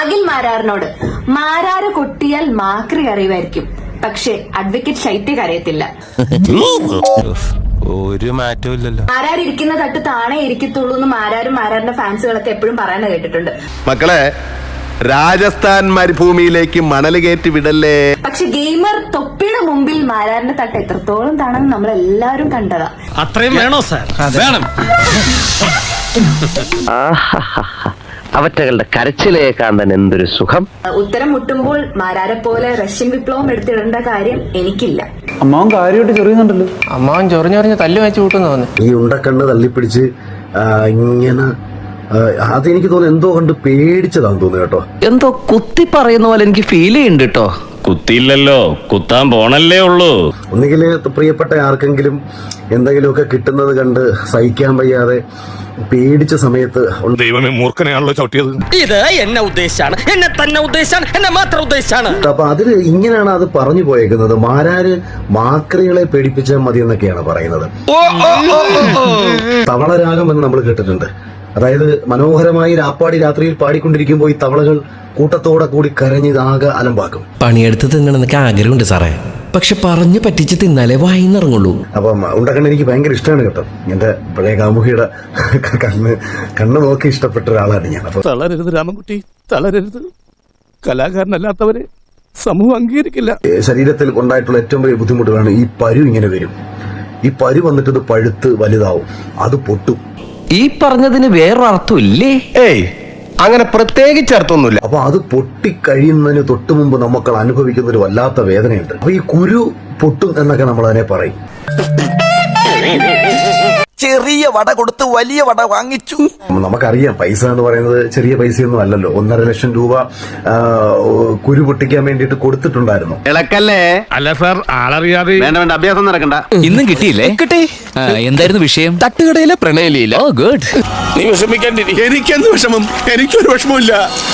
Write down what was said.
അഖിൽ മാരാറിനോട് മാരാറ് കൊട്ടിയാൽ മാക്രി അറിയുമായിരിക്കും, പക്ഷെ അഡ്വക്കേറ്റ് ശൈത്യ അറിയത്തില്ല. ഒരു മാറ്റവും ഇല്ലല്ലോ. മാരാർ ഇരിക്കുന്ന തട്ട് താണേ ഇരിക്കത്തുള്ളൂ എന്ന് മാരാറിന്റെ ഫാൻസുകളൊക്കെ എപ്പോഴും പറയുന്നത് കേട്ടിട്ടുണ്ട്. മക്കളെ, രാജസ്ഥാൻ മരുഭൂമിയിലേക്ക് മണൽ കയറ്റി വിടല്ലേ. പക്ഷെ ഗെയിമർ തൊപ്പിയുടെ മുമ്പിൽ മാരാറിന്റെ തട്ട് എത്രത്തോളം താണെന്ന് നമ്മൾ എല്ലാവരും കണ്ടതാ. അത്രയും വേണോ സാർ? വേണം. അവറ്റകളുടെ കരച്ചിലേ കാണാൻ എന്തൊരു സുഖം. ഉത്തരം മുട്ടുമ്പോൾ മാരാരെ പോലെ റഷ്യൻ വിപ്ലവം എടുത്തിടേണ്ട കാര്യം എനിക്കില്ല. അമ്മാവൻ കാര്യമായിട്ട് ചെറിയുന്നുണ്ടല്ലോ. അമ്മാവൻ ചൊറിഞ്ഞൊറിഞ്ഞ് തല്ലു വെച്ച് കൂട്ടുന്നു തോന്നുന്നു. ഈ ഉണ്ടക്കണ്ണ് തള്ളിപ്പിടിച്ച് ഇങ്ങനെ അതെനിക്ക് തോന്നുന്നു എന്തോ കണ്ട് പേടിച്ചതാന്ന് തോന്നുന്നു കേട്ടോ. എന്തോ കുത്തി പറയുന്ന പോലെ എനിക്ക് ഫീൽ ചെയ്യുന്നുണ്ട് കേട്ടോ. കുത്തിയില്ലല്ലോ, കുത്താൻ പോണല്ലേ ഉള്ളൂ. ഒന്നുകിൽ പ്രിയപ്പെട്ട ആർക്കെങ്കിലും എന്തെങ്കിലുമൊക്കെ കിട്ടുന്നത് കണ്ട് സഹിക്കാൻ വയ്യാതെ പേടിച്ച സമയത്ത് ദൈവമേ, മൂർഖനെയാണല്ലോ ചവിട്ടിയത്. ഇത് എന്നെ ഉദ്ദേശാണ്, എന്നെ തന്നെ ഉദ്ദേശാണ്, എന്നെ മാത്രം ഉദ്ദേശാണ്. അപ്പൊ അതില് ഇങ്ങനെയാണ് അത് പറഞ്ഞു പോയേക്കുന്നത്. മാരാര് മാക്രികളെ പേടിപ്പിച്ചാൽ മതി എന്നൊക്കെയാണ് പറയുന്നത്. തവളരാഗം എന്ന് നമ്മൾ കേട്ടിട്ടുണ്ട്. അതായത് മനോഹരമായി രാപ്പാടി രാത്രിയിൽ പാടിക്കൊണ്ടിരിക്കുമ്പോൾ ഈ തവളകൾ കൂട്ടത്തോടെ കൂടി കരഞ്ഞ് ഇതാകെ അലമ്പാക്കും. പണിയെടുത്ത് തിന്നണമെന്നൊക്കെ ആഗ്രഹമുണ്ട് സാറേ, പക്ഷെ പറഞ്ഞു പറ്റിച്ച് തിന്നാലേ വായിന്നിറങ്ങുള്ളൂ. അപ്പം ഉണ്ടക്കണ്ണ് എനിക്ക് ഭയങ്കര ഇഷ്ടമാണ് കേട്ടോ. എന്റെ പഴയ കാമുകിയുടെ കണ്ണ് നോക്കി ഇഷ്ടപ്പെട്ട ഒരാളാണ് ഞാൻ. അപ്പൊ തളരരുത് രാമൻകുട്ടി, തളരരുത്. കലാകാരനല്ലാത്തവരെ സമൂഹം അംഗീകരിക്കില്ല. ശരീരത്തിൽ ഉണ്ടായിട്ടുള്ള ഏറ്റവും വലിയ ബുദ്ധിമുട്ടുകളാണ് ഈ പരു ഇങ്ങനെ വരും. ഈ പരു വന്നിട്ട് ഇത് പഴുത്ത് വലുതാവും, അത് പൊട്ടും. ഈ പറഞ്ഞതിന് വേറൊരർത്ഥം ഇല്ലേ? ഏയ്, അങ്ങനെ പ്രത്യേകിച്ച് അർത്ഥമൊന്നുമില്ല. അപ്പൊ അത് പൊട്ടിക്കഴിയുന്നതിന് തൊട്ടു മുമ്പ് നമുക്ക് അനുഭവിക്കുന്ന ഒരു വല്ലാത്ത വേദനയുണ്ട്. അപ്പൊ ഈ കുരു പൊട്ടും എന്നൊക്കെ നമ്മൾ അതിനെ പറയും. ചെറിയ വട കൊടുത്ത് വലിയ വട വാങ്ങിച്ചു. നമുക്കറിയാം പൈസ എന്ന് പറയുന്നത് ചെറിയ പൈസയൊന്നും അല്ലല്ലോ. 1.5 ലക്ഷം രൂപ കുരു പൊട്ടിക്കാൻ വേണ്ടിയിട്ട് കൊടുത്തിട്ടുണ്ടായിരുന്നു. ഇളക്കല്ലേ? അല്ല സാർ, ആളറിയാതെ വേണ്ട, അഭ്യാസം നടക്കണ്ട. ഇന്നും കിട്ടിയില്ലേ? കിട്ടി. എന്തായിരുന്നു വിഷയം? തട്ടുകടയിലെ പ്രണയലീല. ഓ ഗുഡ്. നീ വിഷമിക്കാണ്ടിരി. എനിക്കെന്ത് വിഷമം? എനിക്കൊരു വിഷമമില്ല.